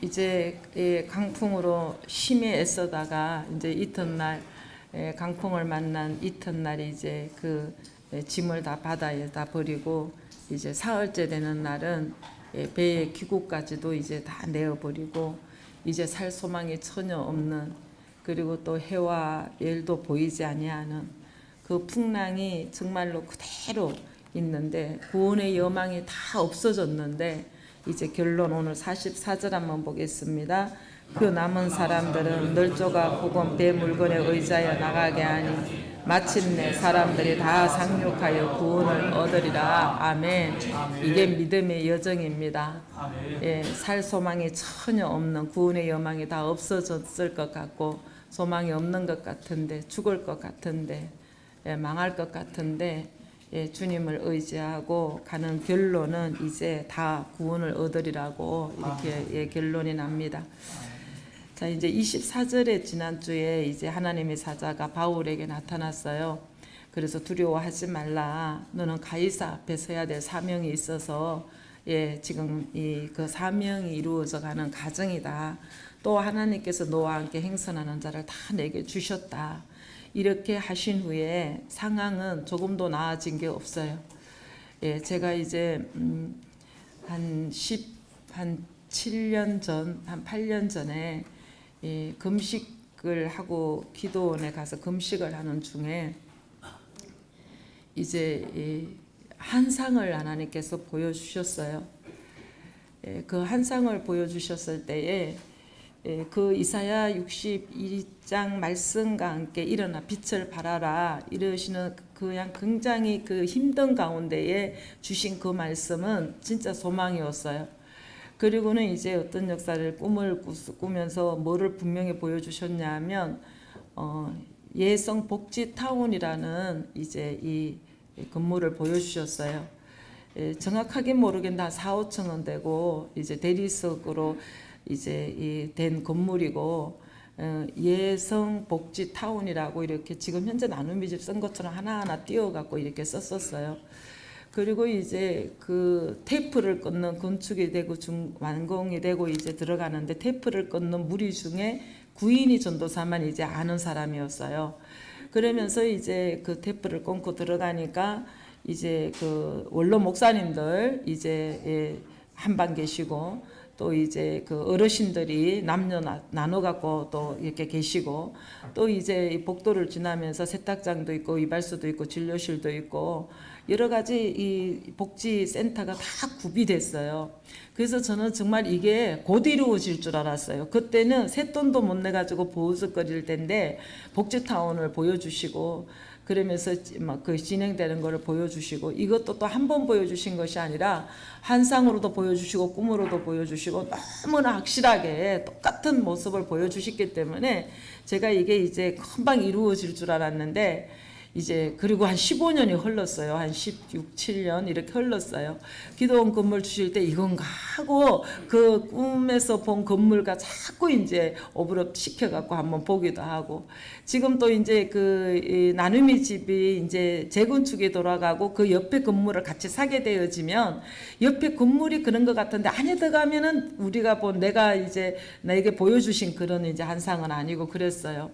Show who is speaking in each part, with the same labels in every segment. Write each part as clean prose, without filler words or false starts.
Speaker 1: 이제 강풍으로 심히 애쓰다가 이제 이튿날 강풍을 만난 이튿날이 이제 그 짐을 다 바다에다 버리고 이제 사흘째 되는 날은 배의 기구까지도 이제 다 내어버리고 이제 살 소망이 전혀 없는, 그리고 또 해와 열도 보이지 아니하는 그 풍랑이 정말로 그대로 있는데 구원의 여망이 다 없어졌는데 이제 결론 오늘 44절 한번 보겠습니다. 그 남은 사람들은 널조가 복음 배 물건에 의지하여 나가게 하니 마침내 사람들이 다 상륙하여 구원을 얻으리라. 아멘. 이게 믿음의 여정입니다. 예, 살 소망이 전혀 없는, 구원의 여망이 다 없어졌을 것 같고 소망이 없는 것 같은데, 죽을 것 같은데, 망할 것 같은데, 주님을 의지하고 가는 결론은 이제 다 구원을 얻으리라고 이렇게 결론이 납니다. 자, 이제 24절에 지난주에 이제 하나님의 사자가 바울에게 나타났어요. 그래서 두려워하지 말라. 너는 가이사 앞에 서야 될 사명이 있어서 지금 그 사명이 이루어져 가는 과정이다. 또 하나님께서 너와 함께 행선하는 자를 다 내게 주셨다. 이렇게 하신 후에 상황은 조금도 나아진 게 없어요. 제가 이제 한 7년 전, 한 8년 전에 금식을 하고 기도원에 가서 금식을 하는 중에 이제 한상을 하나님께서 보여주셨어요. 그 한상을 보여주셨을 때에 그 이사야 62장 말씀과 함께 일어나 빛을 발하라 이러시는 그냥 굉장히 그 힘든 가운데에 주신 그 말씀은 진짜 소망이었어요. 그리고는 이제 어떤 역사를 꿈을 꾸면서 뭐를 분명히 보여주셨냐면 예성 복지 타운이라는 이제 이 건물을 보여주셨어요. 정확하게 모르겠는데 한 4, 5천 원 되고 이제 대리석으로 이제 된 건물이고 예성 복지 타운이라고 이렇게 지금 현재 나눔이 집 쓴 것처럼 하나하나 띄워갖고 이렇게 썼었어요. 그리고 이제 그 테이프를 끊는 건축이 되고 완공이 되고 이제 들어가는데 테이프를 끊는 무리 중에 구인이 전도사만 이제 아는 사람이었어요. 그러면서 이제 그 테이프를 끊고 들어가니까 이제 그 원로 목사님들 이제 한반 계시고 또 이제 그 어르신들이 남녀 나눠 갖고 또 이렇게 계시고 또 이제 복도를 지나면서 세탁장도 있고 이발소도 있고 진료실도 있고 여러 가지 이 복지 센터가 다 구비됐어요. 그래서 저는 정말 이게 곧 이루어질 줄 알았어요. 그때는 쇳돈도 못 내 가지고 보우적거릴 텐데 복지타운을 보여주시고 그러면서 막 그 진행되는 거를 보여주시고 이것도 또 한 번 보여주신 것이 아니라 한상으로도 보여주시고 꿈으로도 보여주시고 너무나 확실하게 똑같은 모습을 보여주셨기 때문에 제가 이게 이제 금방 이루어질 줄 알았는데 이제 그리고 한 15년이 흘렀어요. 한 16, 7년 이렇게 흘렀어요. 기도원 건물 주실 때 이건가 하고 그 꿈에서 본 건물과 자꾸 이제 오버랩 시켜갖고 한번 보기도 하고 지금 또 이제 그 나눔이 집이 이제 재건축이 돌아가고 그 옆에 건물을 같이 사게 되어지면 옆에 건물이 그런 것 같은데 안에 들어가면은 우리가 본 내가 이제 나에게 보여주신 그런 이제 한상은 아니고 그랬어요.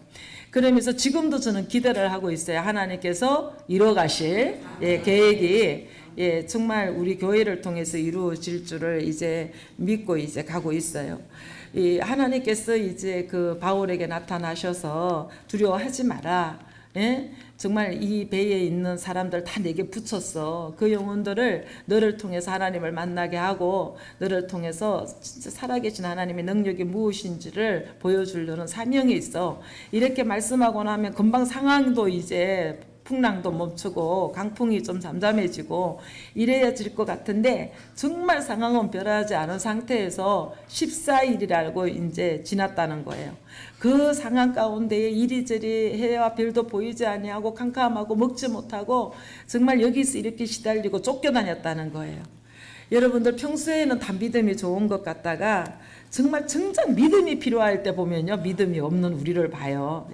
Speaker 1: 그러면서 지금도 저는 기대를 하고 있어요. 하나님께서 이뤄가실 계획이 정말 우리 교회를 통해서 이루어질 줄을 이제 믿고 이제 가고 있어요. 하나님께서 이제 그 바울에게 나타나셔서 두려워하지 마라. 정말 이 배에 있는 사람들 다 내게 붙였어. 그 영혼들을 너를 통해서 하나님을 만나게 하고 너를 통해서 진짜 살아계신 하나님의 능력이 무엇인지를 보여주려는 사명이 있어. 이렇게 말씀하고 나면 금방 상황도 이제 풍랑도 멈추고 강풍이 좀 잠잠해지고 이래야질 것 같은데 정말 상황은 변하지 않은 상태에서 14일이라고 이제 지났다는 거예요. 그 상황 가운데에 이리저리 해와 별도 보이지 아니하고 캄캄하고 먹지 못하고 정말 여기서 이렇게 시달리고 쫓겨다녔다는 거예요. 여러분들 평소에는 다 믿음이 좋은 것 같다가 정말 정작 믿음이 필요할 때 보면요 믿음이 없는 우리를 봐요.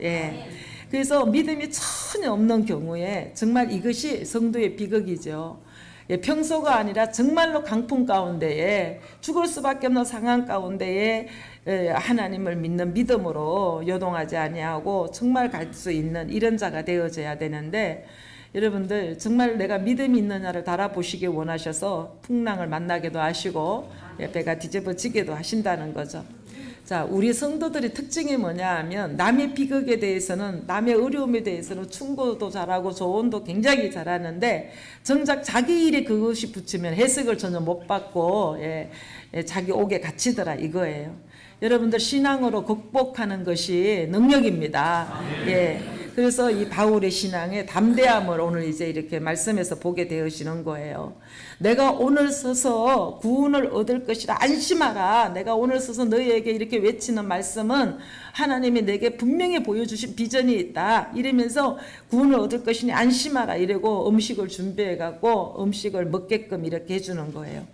Speaker 1: 그래서 믿음이 전혀 없는 경우에 정말 이것이 성도의 비극이죠. 평소가 아니라 정말로 강풍 가운데에 죽을 수밖에 없는 상황 가운데에 하나님을 믿는 믿음으로 요동하지 아니하고 정말 갈 수 있는 이런 자가 되어져야 되는데, 여러분들 정말 내가 믿음이 있느냐를 달아보시기 원하셔서 풍랑을 만나기도 하시고 배가 뒤집어지기도 하신다는 거죠. 자, 우리 성도들의 특징이 뭐냐 하면 남의 비극에 대해서는, 남의 어려움에 대해서는 충고도 잘하고 조언도 굉장히 잘하는데 정작 자기 일에 그것이 붙이면 해석을 전혀 못 받고 자기 옥에 갇히더라 이거예요. 여러분들 신앙으로 극복하는 것이 능력입니다. 그래서 이 바울의 신앙의 담대함을 오늘 이제 이렇게 말씀에서 보게 되시는 거예요. 내가 오늘 서서 구원을 얻을 것이라 안심하라. 내가 오늘 서서 너희에게 이렇게 외치는 말씀은 하나님이 내게 분명히 보여주신 비전이 있다. 이러면서 구원을 얻을 것이니 안심하라. 이러고 음식을 준비해갖고 음식을 먹게끔 이렇게 해주는 거예요.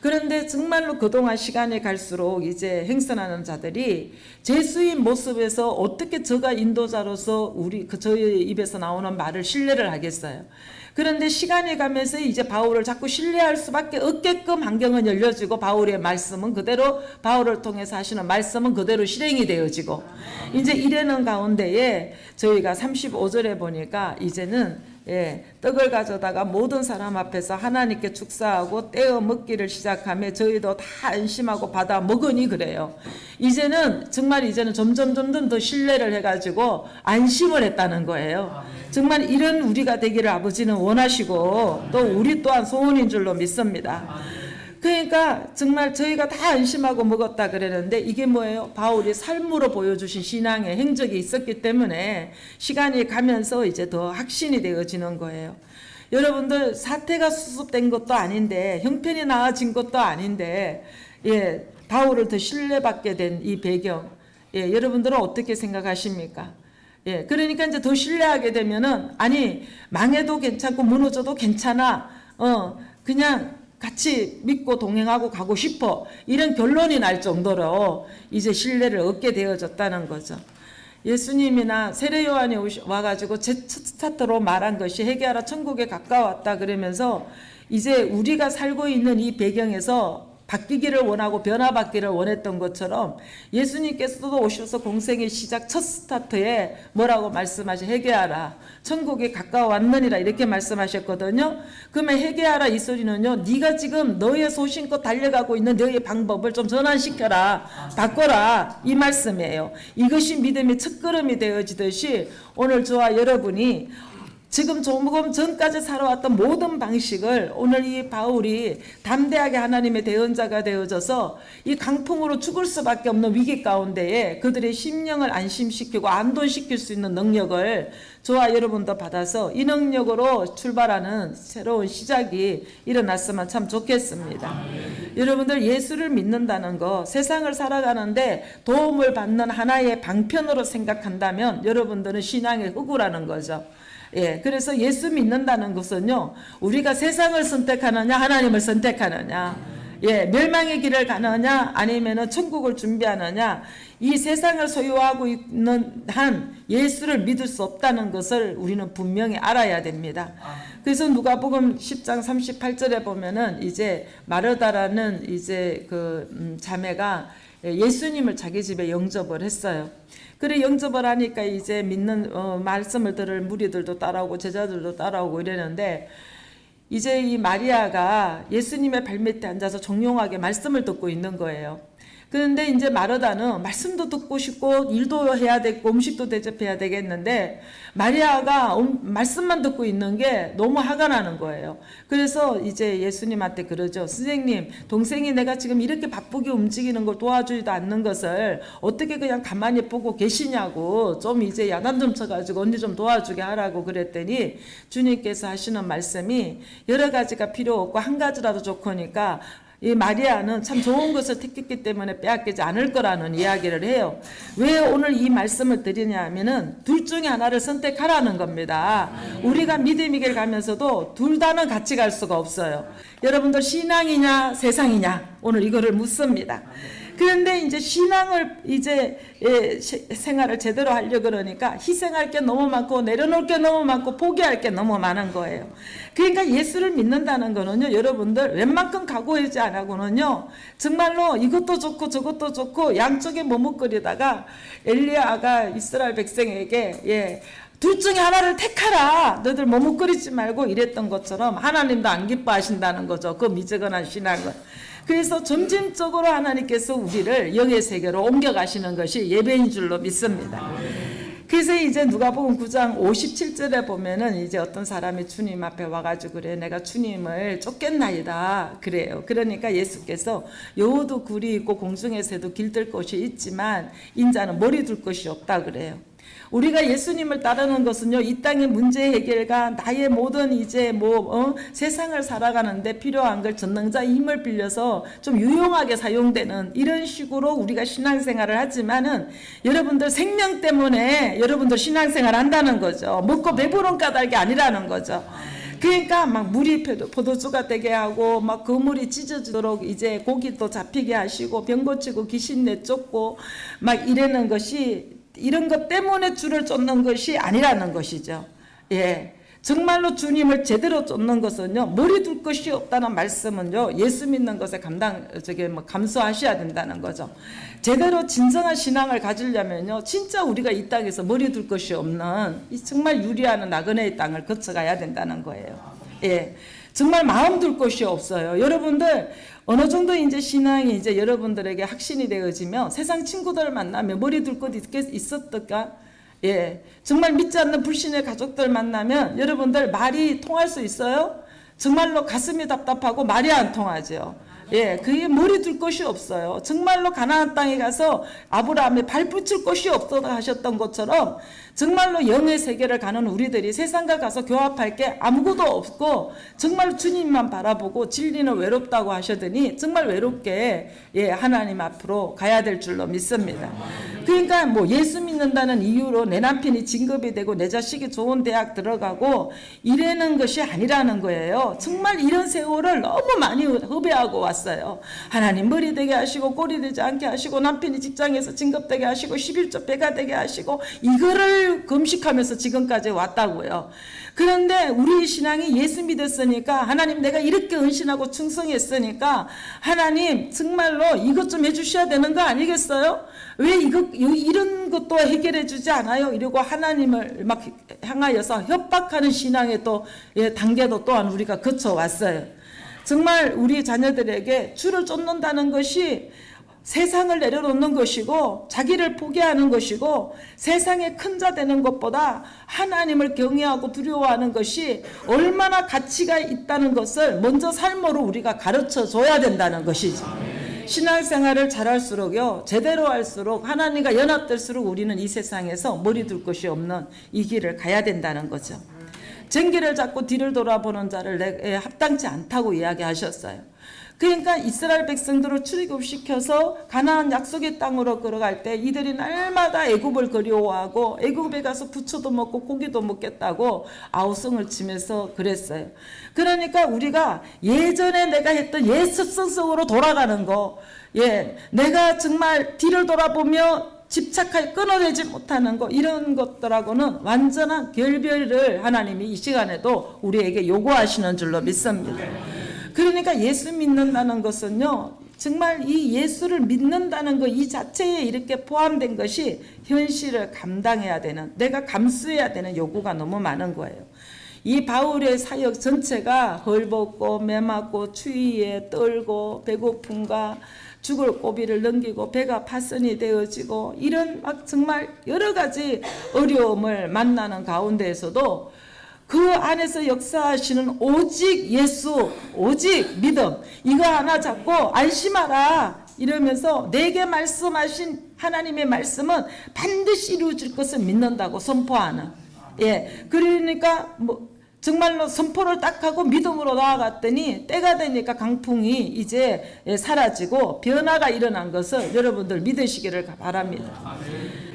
Speaker 1: 그런데 정말로 그동안 시간이 갈수록 이제 행선하는 자들이 제수인 모습에서 어떻게 저가 인도자로서 저의 입에서 나오는 말을 신뢰를 하겠어요. 그런데 시간이 가면서 이제 바울을 자꾸 신뢰할 수밖에 없게끔 환경은 열려지고 바울의 말씀은 그대로, 바울을 통해서 하시는 말씀은 그대로 실행이 되어지고 이제 이러는 가운데에 저희가 35절에 보니까 이제는 떡을 가져다가 모든 사람 앞에서 하나님께 축사하고 떼어 먹기를 시작하며 저희도 다 안심하고 받아 먹으니 그래요. 이제는 점점 더 신뢰를 해가지고 안심을 했다는 거예요. 정말 이런 우리가 되기를 아버지는 원하시고 또 우리 또한 소원인 줄로 믿습니다. 그러니까 정말 저희가 다 안심하고 먹었다 그랬는데 이게 뭐예요? 바울이 삶으로 보여주신 신앙의 행적이 있었기 때문에 시간이 가면서 이제 더 확신이 되어지는 거예요. 여러분들 사태가 수습된 것도 아닌데 형편이 나아진 것도 아닌데 바울을 더 신뢰받게 된 이 배경, 여러분들은 어떻게 생각하십니까? 그러니까 이제 더 신뢰하게 되면은 아니 망해도 괜찮고 무너져도 괜찮아. 그냥 같이 믿고 동행하고 가고 싶어. 이런 결론이 날 정도로 이제 신뢰를 얻게 되어졌다는 거죠. 예수님이나 세례 요한이 와가지고 제 첫 스타트로 말한 것이 회개하라 천국에 가까웠다 그러면서 이제 우리가 살고 있는 이 배경에서 바뀌기를 원하고 변화받기를 원했던 것처럼 예수님께서도 오셔서 공생의 시작 첫 스타트에 뭐라고 말씀하시? 회개하라 천국이 가까워왔느니라 이렇게 말씀하셨거든요. 그러면 회개하라 이 소리는요, 네가 지금 너의 소신껏 달려가고 있는 너의 방법을 좀 전환시켜라, 바꿔라 이 말씀이에요. 이것이 믿음의 첫걸음이 되어지듯이 오늘 저와 여러분이 지금 조금 전까지 살아왔던 모든 방식을 오늘 이 바울이 담대하게 하나님의 대언자가 되어져서 이 강풍으로 죽을 수밖에 없는 위기 가운데에 그들의 심령을 안심시키고 안도시킬 수 있는 능력을 저와 여러분도 받아서 이 능력으로 출발하는 새로운 시작이 일어났으면 참 좋겠습니다. 여러분들 예수를 믿는다는 거, 세상을 살아가는데 도움을 받는 하나의 방편으로 생각한다면 여러분들은 신앙의 흑우라는 거죠. 그래서 예수 믿는다는 것은요, 우리가 세상을 선택하느냐 하나님을 선택하느냐, 멸망의 길을 가느냐 아니면은 천국을 준비하느냐, 이 세상을 소유하고 있는 한 예수를 믿을 수 없다는 것을 우리는 분명히 알아야 됩니다. 그래서 누가복음 10장 38절에 보면은 이제 마르다라는 이제 자매가 예수님을 자기 집에 영접을 했어요. 그래 영접을 하니까 이제 믿는 말씀을 들을 무리들도 따라오고 제자들도 따라오고 이러는데 이제 이 마리아가 예수님의 발밑에 앉아서 정용하게 말씀을 듣고 있는 거예요. 그런데 이제 마르다는 말씀도 듣고 싶고 일도 해야 되고 음식도 대접해야 되겠는데 마리아가 말씀만 듣고 있는 게 너무 화가 나는 거예요. 그래서 이제 예수님한테 그러죠. 선생님, 동생이 내가 지금 이렇게 바쁘게 움직이는 걸 도와주지도 않는 것을 어떻게 그냥 가만히 보고 계시냐고, 좀 이제 야단 좀 쳐가지고 언니 좀 도와주게 하라고 그랬더니 주님께서 하시는 말씀이 여러 가지가 필요 없고 한 가지라도 좋거니까 이 마리아는 참 좋은 것을 택했기 때문에 빼앗기지 않을 거라는 이야기를 해요. 왜 오늘 이 말씀을 드리냐 하면은 둘 중에 하나를 선택하라는 겁니다. 우리가 믿음의 길 가면서도 둘 다는 같이 갈 수가 없어요. 여러분들 신앙이냐 세상이냐 오늘 이거를 묻습니다. 그런데 이제 신앙을 이제 생활을 제대로 하려고 그러니까 희생할 게 너무 많고 내려놓을 게 너무 많고 포기할 게 너무 많은 거예요. 그러니까 예수를 믿는다는 거는요, 여러분들 웬만큼 각오하지 않고는요, 정말로 이것도 좋고 저것도 좋고 양쪽에 머뭇거리다가 엘리야가 이스라엘 백성에게 둘 중에 하나를 택하라. 너희들 머뭇거리지 말고 이랬던 것처럼 하나님도 안 기뻐하신다는 거죠. 그 미지근한 신앙은. 그래서 점진적으로 하나님께서 우리를 영의 세계로 옮겨가시는 것이 예배인 줄로 믿습니다. 그래서 이제 누가복음 9장 57절에 보면은 이제 어떤 사람이 주님 앞에 와가지고 그래, 내가 주님을 쫓겠나이다 그래요. 그러니까 예수께서 여우도 굴이 있고 공중의 새도 길들 곳이 있지만 인자는 머리 둘 곳이 없다 그래요. 우리가 예수님을 따르는 것은요, 이 땅의 문제 해결과 나의 모든 이제 세상을 살아가는데 필요한 걸 전능자의 힘을 빌려서 좀 유용하게 사용되는 이런 식으로 우리가 신앙생활을 하지만은 여러분들 생명 때문에 여러분들 신앙생활 한다는 거죠. 먹고 배부른 까닭이 아니라는 거죠. 그러니까 막 물이 포도주가 되게 하고 막 그물이 찢어지도록 이제 고기도 잡히게 하시고 병 고치고 귀신 내쫓고 막 이러는 것이, 이런 것 때문에 주를 쫓는 것이 아니라는 것이죠. 예. 정말로 주님을 제대로 쫓는 것은요, 머리 둘 것이 없다는 말씀은요, 예수 믿는 것에 감수하셔야 된다는 거죠. 제대로 진정한 신앙을 가지려면요, 진짜 우리가 이 땅에서 머리 둘 것이 없는 이 정말 유리하는 나그네의 땅을 거쳐가야 된다는 거예요. 예. 정말 마음 둘 것이 없어요. 여러분들 어느 정도 이제 신앙이 이제 여러분들에게 확신이 되어지면 세상 친구들을 만나면 머리 둘 것 있었을까? 예, 정말 믿지 않는 불신의 가족들 만나면 여러분들 말이 통할 수 있어요? 정말로 가슴이 답답하고 말이 안 통하죠. 예, 그게 머리 둘 것이 없어요. 정말로 가나안 땅에 가서 아브라함이 발 붙일 곳이 없어다 하셨던 것처럼 정말로 영의 세계를 가는 우리들이 세상과 가서 교합할 게 아무것도 없고 정말 주님만 바라보고 진리는 외롭다고 하시더니 정말 외롭게 하나님 앞으로 가야 될 줄로 믿습니다. 그러니까 뭐 예수 믿는다는 이유로 내 남편이 진급이 되고 내 자식이 좋은 대학 들어가고 이러는 것이 아니라는 거예요. 정말 이런 세월을 너무 많이 허비하고 왔어요. 하나님 머리 되게 하시고 꼬리 되지 않게 하시고 남편이 직장에서 진급되게 하시고 11조 배가 되게 하시고 이거를 금식하면서 지금까지 왔다고요. 그런데 우리 신앙이 예수 믿었으니까 하나님 내가 이렇게 은신하고 충성했으니까 하나님 정말로 이것 좀 해주셔야 되는 거 아니겠어요? 왜 이런 것도 해결해 주지 않아요? 이러고 하나님을 막 향하여서 협박하는 신앙의 또 단계도 또한 우리가 거쳐왔어요. 정말 우리 자녀들에게 주를 쫓는다는 것이 세상을 내려놓는 것이고 자기를 포기하는 것이고 세상에 큰 자 되는 것보다 하나님을 경외하고 두려워하는 것이 얼마나 가치가 있다는 것을 먼저 삶으로 우리가 가르쳐 줘야 된다는 것이죠. 신앙생활을 잘할수록요, 제대로 할수록 하나님과 연합될수록 우리는 이 세상에서 머리 둘 것이 없는 이 길을 가야 된다는 거죠. 전기를 잡고 뒤를 돌아보는 자를 합당치 않다고 이야기하셨어요. 그러니까 이스라엘 백성들을 출애굽시켜서 가나안 약속의 땅으로 걸어갈 때 이들이 날마다 애굽을 그리워하고 애굽에 가서 부초도 먹고 고기도 먹겠다고 아우성을 치면서 그랬어요. 그러니까 우리가 예전에 내가 했던 옛 습성 속으로 돌아가는 거, 내가 정말 뒤를 돌아보며 집착하여 끊어내지 못하는 것, 이런 것들하고는 완전한 결별을 하나님이 이 시간에도 우리에게 요구하시는 줄로 믿습니다. 그러니까 예수 믿는다는 것은요, 정말 이 예수를 믿는다는 것 이 자체에 이렇게 포함된 것이 현실을 감당해야 되는, 내가 감수해야 되는 요구가 너무 많은 거예요. 이 바울의 사역 전체가 헐벗고 메맞고 추위에 떨고 배고픔과 죽을 고비를 넘기고 배가 파선이 되어지고 이런 막 정말 여러 가지 어려움을 만나는 가운데에서도 그 안에서 역사하시는 오직 예수, 오직 믿음, 이거 하나 잡고 안심하라 이러면서 내게 말씀하신 하나님의 말씀은 반드시 이루어질 것을 믿는다고 선포하는, 그러니까 정말로 선포를 딱 하고 믿음으로 나아갔더니 때가 되니까 강풍이 이제 사라지고 변화가 일어난 것을 여러분들 믿으시기를 바랍니다.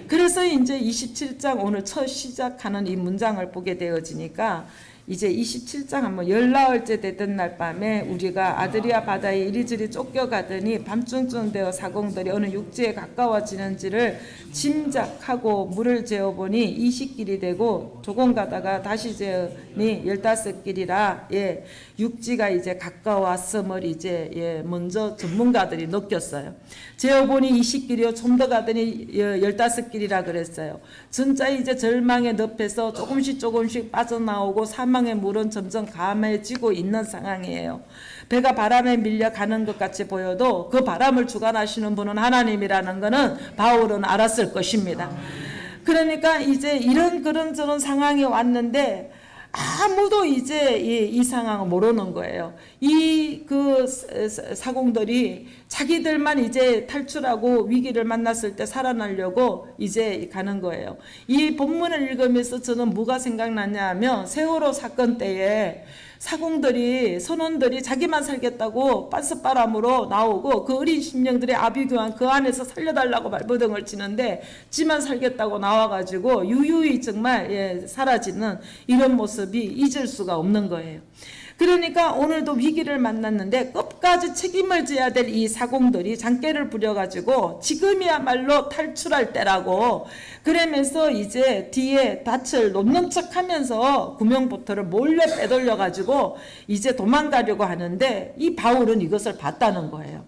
Speaker 1: 그래서 이제 27장 오늘 첫 시작하는 이 문장을 보게 되어지니까 이제 27장 한번 열나흘째 되던 날 밤에 우리가 아드리아 바다에 이리저리 쫓겨가더니 밤중쯤 되어 사공들이 어느 육지에 가까워지는지를 짐작하고 물을 재어보니 20길이 되고 조금 가다가 다시 재으니 15길이라 육지가 이제 가까웠음을 이제 먼저 전문가들이 느꼈어요. 재어보니 20길이요 좀 더 가더니 15길이라 그랬어요. 진짜 이제 절망의 늪에서 조금씩 빠져나오고 사망의 물은 점점 감해지고 있는 상황이에요. 배가 바람에 밀려 가는 것 같이 보여도 그 바람을 주관하시는 분은 하나님이라는 것은 바울은 알았을 것입니다. 그러니까 이제 그런 상황이 왔는데 아무도 이제 이 상황을 모르는 거예요. 그 사공들이 자기들만 이제 탈출하고 위기를 만났을 때 살아나려고 이제 가는 거예요. 이 본문을 읽으면서 저는 뭐가 생각나냐 하면 세월호 사건 때에 선원들이 자기만 살겠다고 빤스바람으로 나오고 그 어린 심령들의 아비규환 그 안에서 살려달라고 발버둥을 치는데 지만 살겠다고 나와가지고 유유히 정말 사라지는 이런 모습이 잊을 수가 없는 거예요. 그러니까 오늘도 위기를 만났는데 끝까지 책임을 져야 될 이 사공들이 장깨를 부려가지고 지금이야말로 탈출할 때라고 그러면서 이제 뒤에 닻을 놓는 척하면서 구명보트를 몰래 빼돌려가지고 이제 도망가려고 하는데 이 바울은 이것을 봤다는 거예요.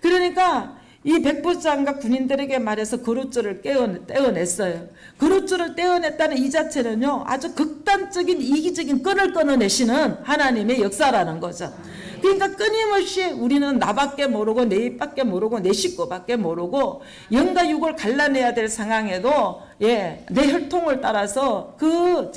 Speaker 1: 그러니까 이 백부장과 군인들에게 말해서 그루줄을 떼어냈어요. 그루줄을 떼어냈다는 이 자체는요 아주 극단적인 이기적인 끈을 끊어내시는 하나님의 역사라는 거죠. 그러니까 끊임없이 우리는 나밖에 모르고 내 입밖에 모르고 내 식구밖에 모르고 영과 육을 갈라내야 될 상황에도 내 혈통을 따라서 그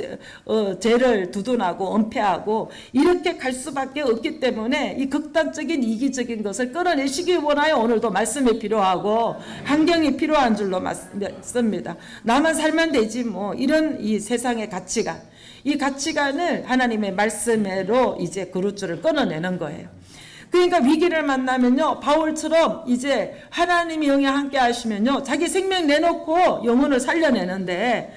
Speaker 1: 죄를 두둔하고 은폐하고 이렇게 갈 수밖에 없기 때문에 이 극단적인 이기적인 것을 끌어내시기 원하여 오늘도 말씀이 필요하고 환경이 필요한 줄로 맞습니다. 나만 살면 되지 뭐 이런 이 세상의 가치관 이 가치관을 하나님의 말씀으로 이제 그루줄을 끊어내는 거예요. 그러니까 위기를 만나면요 바울처럼 이제 하나님이 영에 함께 하시면요 자기 생명 내놓고 영혼을 살려내는데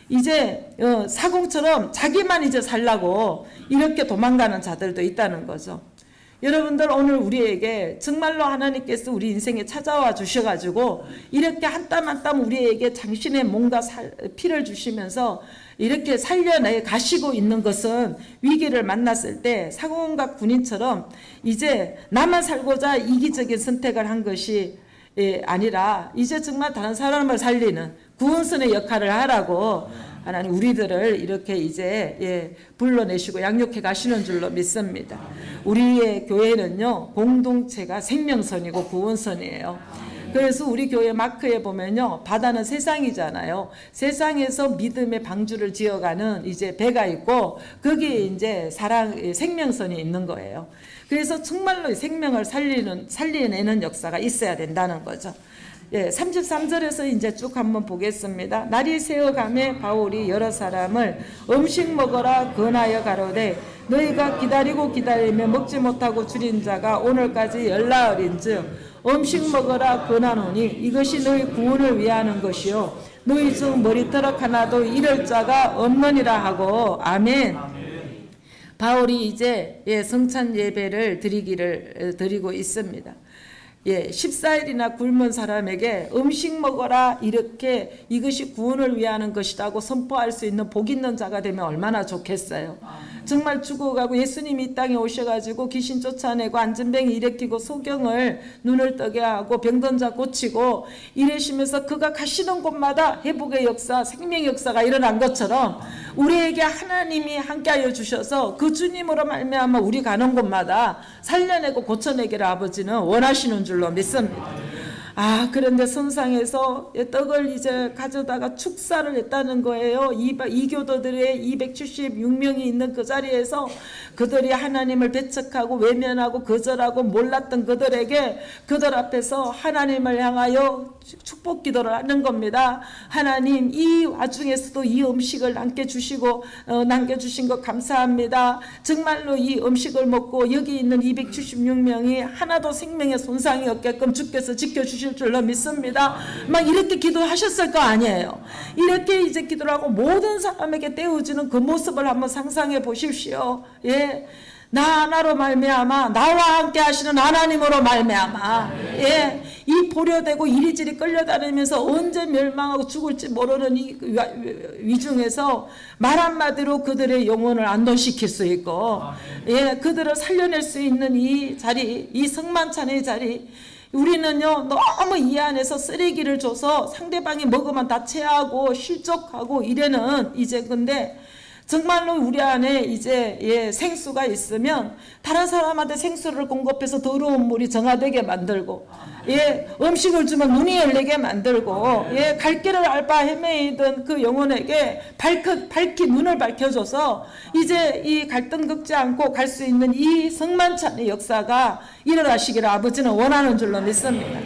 Speaker 1: 이제 사공처럼 자기만 이제 살라고 이렇게 도망가는 자들도 있다는 거죠. 여러분들 오늘 우리에게 정말로 하나님께서 우리 인생에 찾아와 주셔가지고 이렇게 한 땀 한 땀 우리에게 당신의 몸과 피를 주시면서 이렇게 살려내 가시고 있는 것은 위기를 만났을 때 사공과 군인처럼 이제 나만 살고자 이기적인 선택을 한 것이 아니라 이제 정말 다른 사람을 살리는 구원선의 역할을 하라고 하나님 우리들을 이렇게 이제 불러내시고 양육해 가시는 줄로 믿습니다. 우리의 교회는요 공동체가 생명선이고 구원선이에요. 그래서 우리 교회 마크에 보면요 바다는 세상이잖아요. 세상에서 믿음의 방주를 지어가는 이제 배가 있고 거기에 이제 생명선이 있는 거예요. 그래서 정말로 생명을 살려내는 역사가 있어야 된다는 거죠. 33절에서 이제 쭉 한번 보겠습니다. 날이 새어가매 바울이 여러 사람을 음식 먹어라 권하여 가로되 너희가 기다리며 먹지 못하고 줄인 자가 오늘까지 열나흘인즉 음식 먹어라 권하노니 이것이 너희 구원을 위하는 것이요 너희 중 머리털어 하나도 잃을 자가 없느니라 하고 아멘. 바울이 이제 성찬 예배를 드리고 있습니다. 14일이나 굶은 사람에게 음식 먹어라 이렇게 이것이 구원을 위하는 것이라고 선포할 수 있는 복 있는 자가 되면 얼마나 좋겠어요. 정말 죽어가고 예수님이 이 땅에 오셔가지고 귀신 쫓아내고 안전병이 일으키고 소경을 눈을 뜨게 하고 병든 자 고치고 이러시면서 그가 가시는 곳마다 회복의 역사 생명의 역사가 일어난 것처럼 우리에게 하나님이 함께하여 주셔서 그 주님으로 말미암아 우리 가는 곳마다 살려내고 고쳐내기를 아버지는 원하시는 줄로 믿습니다. 그런데 선상에서 떡을 이제 가져다가 축사를 했다는 거예요. 이 교도들의 276명이 있는 그 자리에서 그들이 하나님을 배척하고 외면하고 거절하고 몰랐던 그들에게 그들 앞에서 하나님을 향하여 축복 기도를 하는 겁니다. 하나님 이 와중에서도 이 음식을 남겨주신 것 감사합니다. 정말로 이 음식을 먹고 여기 있는 276명이 하나도 생명에 손상이 없게끔 주께서 지켜주셨습니다. 주실 줄로 믿습니다. 막 이렇게 기도하셨을 거 아니에요. 이렇게 이제 기도를 하고 모든 사람에게 떼어주는 그 모습을 한번 상상해 보십시오. 예. 나 하나로 말미암아 나와 함께 하시는 하나님으로 말미암아 예, 이 보려대고 이리저리 끌려다니면서 언제 멸망하고 죽을지 모르는 이 위중에서 말 한마디로 그들의 영혼을 안도시킬 수 있고 예, 그들을 살려낼 수 있는 이 자리, 이 성만찬의 자리, 우리는요 너무 이 안에서 쓰레기를 줘서 상대방이 먹으면 다 체하고 실족하고 이래는 이제 근데 정말로 우리 안에 이제 예, 생수가 있으면 다른 사람한테 생수를 공급해서 더러운 물이 정화되게 만들고 예, 음식을 주면 눈이 열리게 만들고 예, 갈 길을 알바 헤매이던 그 영혼에게 밝히 눈을 밝혀줘서 이제 이 갈등 겪지 않고 갈 수 있는 이 성만찬의 역사가 일어나시기를 아버지는 원하는 줄로 믿습니다.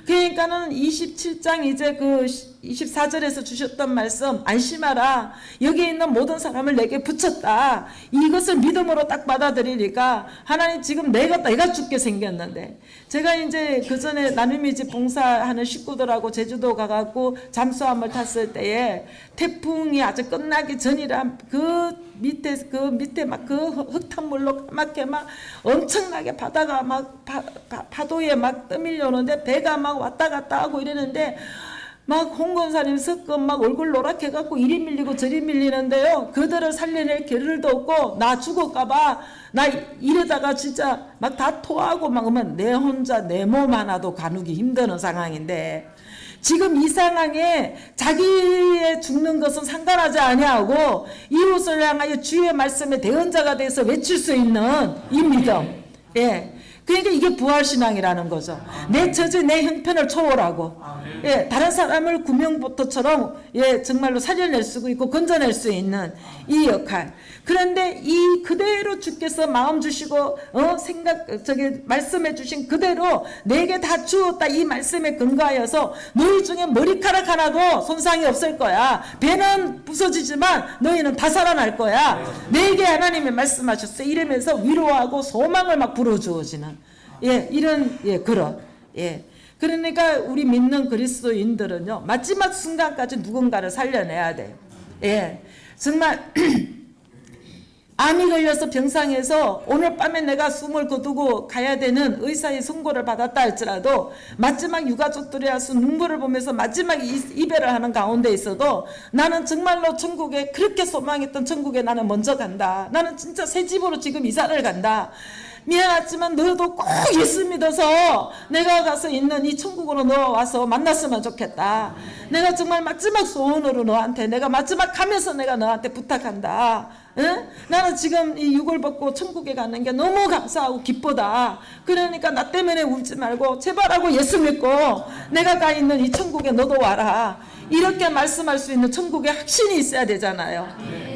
Speaker 1: 그러니까는 27장 이제 그 24절에서 주셨던 말씀 안심하라 여기 있는 모든 사람을 내게 붙였다 이것을 믿음으로 딱 받아들이니까 하나님 지금 내가 죽게 생겼는데 제가 이제 그 전에 나눔의 집 봉사하는 식구들하고 제주도 가갖고 잠수함을 탔을 때에 태풍이 아주 끝나기 전이라 그 밑에 막 그 흙탕물로 까맣게 막 엄청나게 바다가 막 파도에 막 떠밀려오는데 배가 막 왔다 갔다 하고 이러는데 막 홍건사님 섞은 막 얼굴 노랗게 갖고 이리 밀리고 저리 밀리는데요. 그들을 살려낼 길도 없고 나 죽을까봐 나 이러다가 진짜 막 다 토하고 막 오면 내 혼자 내 몸 하나도 가누기 힘드는 상황인데 지금 이 상황에 자기의 죽는 것은 상관하지 아니하고 이웃을 향하여 주의 말씀에 대언자가 돼서 외칠 수 있는 이 믿음. 예. 그러니까 이게 부활신앙이라는 거죠. 내 처지, 내 형편을 초월하고, 예, 다른 사람을 구명보토처럼, 예, 정말로 살려낼 수 있고, 건져낼 수 있는 이 역할. 그런데 이 그대로 주께서 마음 주시고, 말씀해 주신 그대로 내게 다 주었다. 이 말씀에 근거하여서 너희 중에 머리카락 하나도 손상이 없을 거야. 배는 부서지지만 너희는 다 살아날 거야. 내게 하나님이 말씀하셨어요. 이러면서 위로하고 소망을 막 불어주어지는. 예, 이런, 예, 그런, 예. 그러니까 우리 믿는 그리스도인들은요, 마지막 순간까지 누군가를 살려내야 돼요. 예. 정말, 암이 걸려서 병상에서 오늘 밤에 내가 숨을 거두고 가야 되는 의사의 선고를 받았다 할지라도 마지막 유가족들이 와서 눈물을 보면서 마지막 이별을 하는 가운데 있어도 나는 정말로 천국에 그렇게 소망했던 천국에 나는 먼저 간다. 나는 진짜 새 집으로 지금 이사를 간다. 미안하지만 너도 꼭 예수 믿어서 내가 가서 있는 이 천국으로 너 와서 만났으면 좋겠다. 내가 정말 마지막 소원으로 너한테 내가 마지막 가면서 내가 너한테 부탁한다. 응? 나는 지금 이 육을 벗고 천국에 가는 게 너무 감사하고 기쁘다. 그러니까 나 때문에 울지 말고 제발하고 예수 믿고 내가 가 있는 이 천국에 너도 와라. 이렇게 말씀할 수 있는 천국의 확신이 있어야 되잖아요.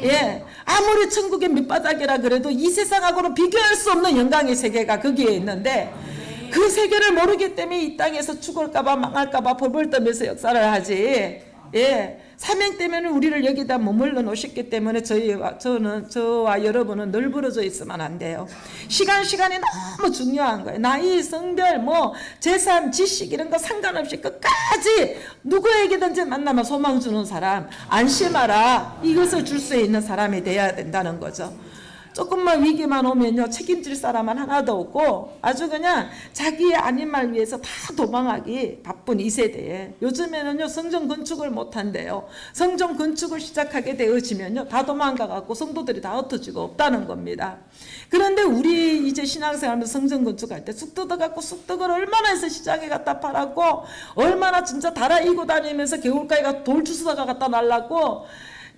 Speaker 1: 예, 아무리 천국의 밑바닥이라 그래도 이 세상하고는 비교할 수 없는 영광의 세계가 거기에 있는데 그 세계를 모르기 때문에 이 땅에서 죽을까봐 망할까봐 벌벌 떨면서 역사를 하지. 예, 사명 때문에 우리를 여기다 머물러 놓으셨기 때문에 저와 여러분은 널브러져 있으면 안 돼요. 시간이 너무 중요한 거예요. 나이, 성별, 뭐 재산, 지식 이런 거 상관없이 끝까지 누구에게든지 만나면 소망 주는 사람, 안심하라. 이것을 줄 수 있는 사람이 돼야 된다는 거죠. 조금만 위기만 오면요 책임질 사람은 하나도 없고 아주 그냥 자기의 아닌 말 위해서 다 도망하기 바쁜 이 세대에 요즘에는요 성전 건축을 못한대요. 성전 건축을 시작하게 되어지면요 다 도망가갖고 성도들이 다 흩어지고 없다는 겁니다. 그런데 우리 이제 신앙생활하면서 성전 건축할 때 쑥 뜯어갖고 쑥떡을 얼마나 해서 시장에 갖다 팔았고 얼마나 진짜 달아이고 다니면서 겨울가에 가 돌 주스다가 갖다 날랐고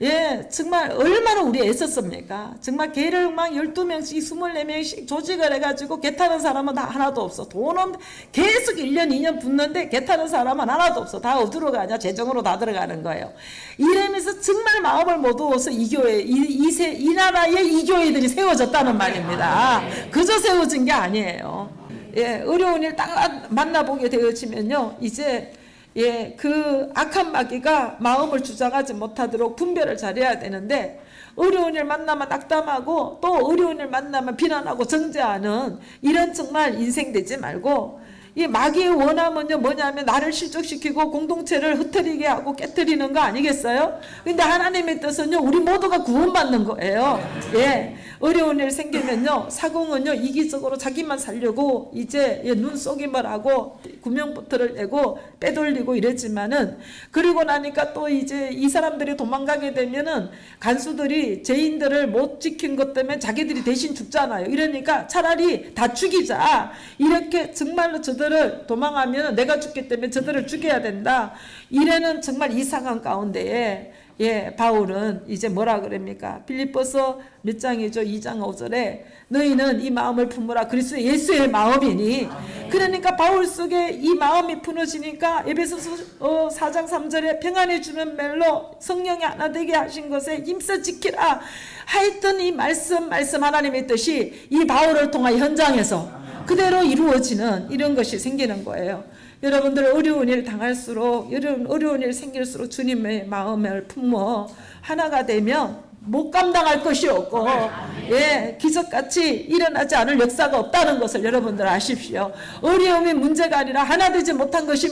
Speaker 1: 예, 정말 얼마나 우리 애썼습니까? 정말 개를 막 12명씩 24명씩 조직을 해가지고 개 타는 사람은 다 하나도 없어. 돈은 계속 1년 2년 붙는데 개 타는 사람은 하나도 없어. 다 어디로 가냐? 재정으로 다 들어가는 거예요. 이러면서 정말 마음을 못 얻어서 이 교회, 이 나라에 이 교회들이 세워졌다는 말입니다. 그저 세워진 게 아니에요. 예, 어려운 일 딱 만나보게 되어지면요 이제 예, 그 악한 마귀가 마음을 주장하지 못하도록 분별을 잘해야 되는데 어려운 일 만나면 낙담하고 또 어려운 일 만나면 비난하고 정죄하는 이런 정말 인생 되지 말고 이 마귀의 원함은요 뭐냐면 나를 실족시키고 공동체를 흩어지게 하고 깨뜨리는 거 아니겠어요? 근데 하나님의 뜻은요 우리 모두가 구원받는 거예요. 예, 어려운 일 생기면요 사공은요 이기적으로 자기만 살려고 이제 눈 쏘기만 하고 구명부터를 내고 빼돌리고 이랬지만은 그리고 나니까 또 이제 이 사람들이 도망가게 되면은 간수들이 죄인들을 못 지킨 것 때문에 자기들이 대신 죽잖아요. 이러니까 차라리 다 죽이자. 이렇게 정말로 저들을 도망하면 내가 죽기 때문에 저들을 죽여야 된다. 이래는 정말 이상한 가운데에 바울은 이제 뭐라 그럽니까? 빌립보서 몇 장이죠? 2장 5절에 너희는 이 마음을 품으라 그리스도 예수의 마음이니. 그러니까 바울 속에 이 마음이 품어지니까 에베소서 4장 3절에 평안해 주는 멜로 성령이 하나 되게 하신 것에 힘써 지키라 하였던 이 말씀 하나님의 뜻이 이 바울을 통한 현장에서 그대로 이루어지는 이런 것이 생기는 거예요. 여러분들 어려운 일 당할수록 어려운 일 생길수록 주님의 마음을 품어 하나가 되면 못 감당할 것이 없고 기적같이 일어나지 않을 역사가 없다는 것을 여러분들 아십시오. 어려움이 문제가 아니라 하나 되지 못한 것이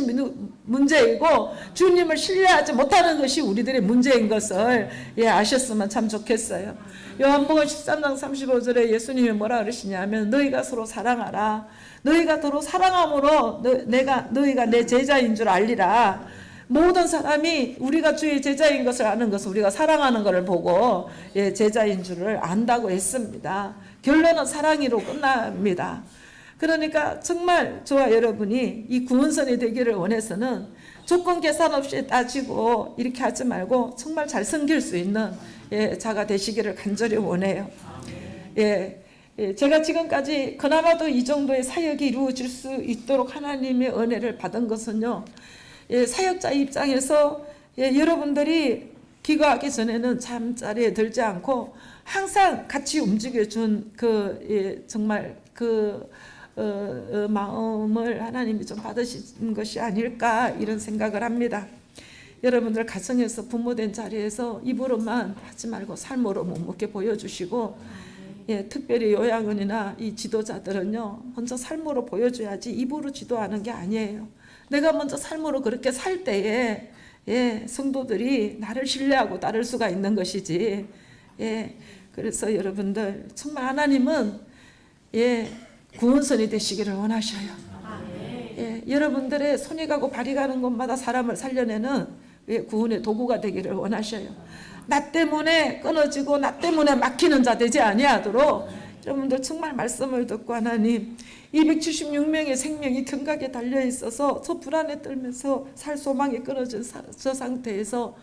Speaker 1: 문제이고 주님을 신뢰하지 못하는 것이 우리들의 문제인 것을 아셨으면 참 좋겠어요. 요한복음 13장 35절에 예수님이 뭐라 그러시냐면 너희가 서로 사랑하라. 너희가 서로 사랑함으로 너희가 내 제자인 줄 알리라. 모든 사람이 우리가 주의 제자인 것을 아는 것은 우리가 사랑하는 것을 보고 제자인 줄을 안다고 했습니다. 결론은 사랑으로 끝납니다. 그러니까 정말 저와 여러분이 이 구원선이 되기를 원해서는 조건 계산 없이 따지고 이렇게 하지 말고 정말 잘 섬길 수 있는 자가 되시기를 간절히 원해요. 제가 지금까지 그나마도 이 정도의 사역이 이루어질 수 있도록 하나님의 은혜를 받은 것은요. 사역자 입장에서 여러분들이 기거하기 전에는 잠자리에 들지 않고 항상 같이 움직여준 정말 마음을 하나님이 좀 받으신 것이 아닐까 이런 생각을 합니다. 여러분들 가정에서 부모된 자리에서 입으로만 하지 말고 삶으로 묵묵히 보여주시고 특별히 요양원이나 이 지도자들은요 먼저 삶으로 보여줘야지 입으로 지도하는 게 아니에요. 내가 먼저 삶으로 그렇게 살 때에 성도들이 나를 신뢰하고 따를 수가 있는 것이지. 그래서 여러분들 정말 하나님은 구원선이 되시기를 원하셔요. 여러분들의 손이 가고 발이 가는 곳마다 사람을 살려내는 구원의 도구가 되기를 원하셔요. 나 때문에 끊어지고 나 때문에 막히는 자 되지 아니하도록 여러분들 정말 말씀을 듣고 하나님 276명의 생명이 경각에 달려있어서 저 불안에 떨면서 살 소망이 끊어진 저 상태에서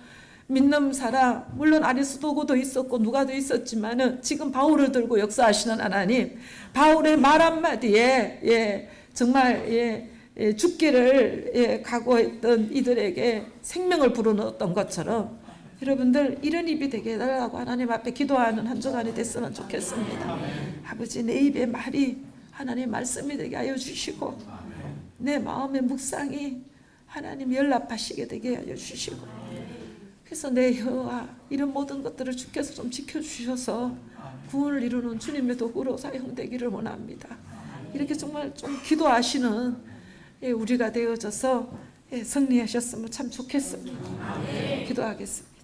Speaker 1: 믿는 사람 물론 아리스도고도 있었고 누가도 있었지만은 지금 바울을 들고 역사하시는 하나님 바울의 말 한마디에 정말 죽기를 각오했던 이들에게 생명을 불어넣었던 것처럼 여러분들 이런 입이 되게 해달라고 하나님 앞에 기도하는 한 주간이 됐으면 좋겠습니다. 아버지 내 입의 말이 하나님 말씀이 되게 하여 주시고 내 마음의 묵상이 하나님 연락하시게 되게 하여 주시고 그래서 내 혀와 이런 모든 것들을 주께서 좀 지켜주셔서 구원을 이루는 주님의 도구로 사용되기를 원합니다. 이렇게 정말 좀 기도하시는 우리가 되어져서 승리하셨으면 참 좋겠습니다. 기도하겠습니다.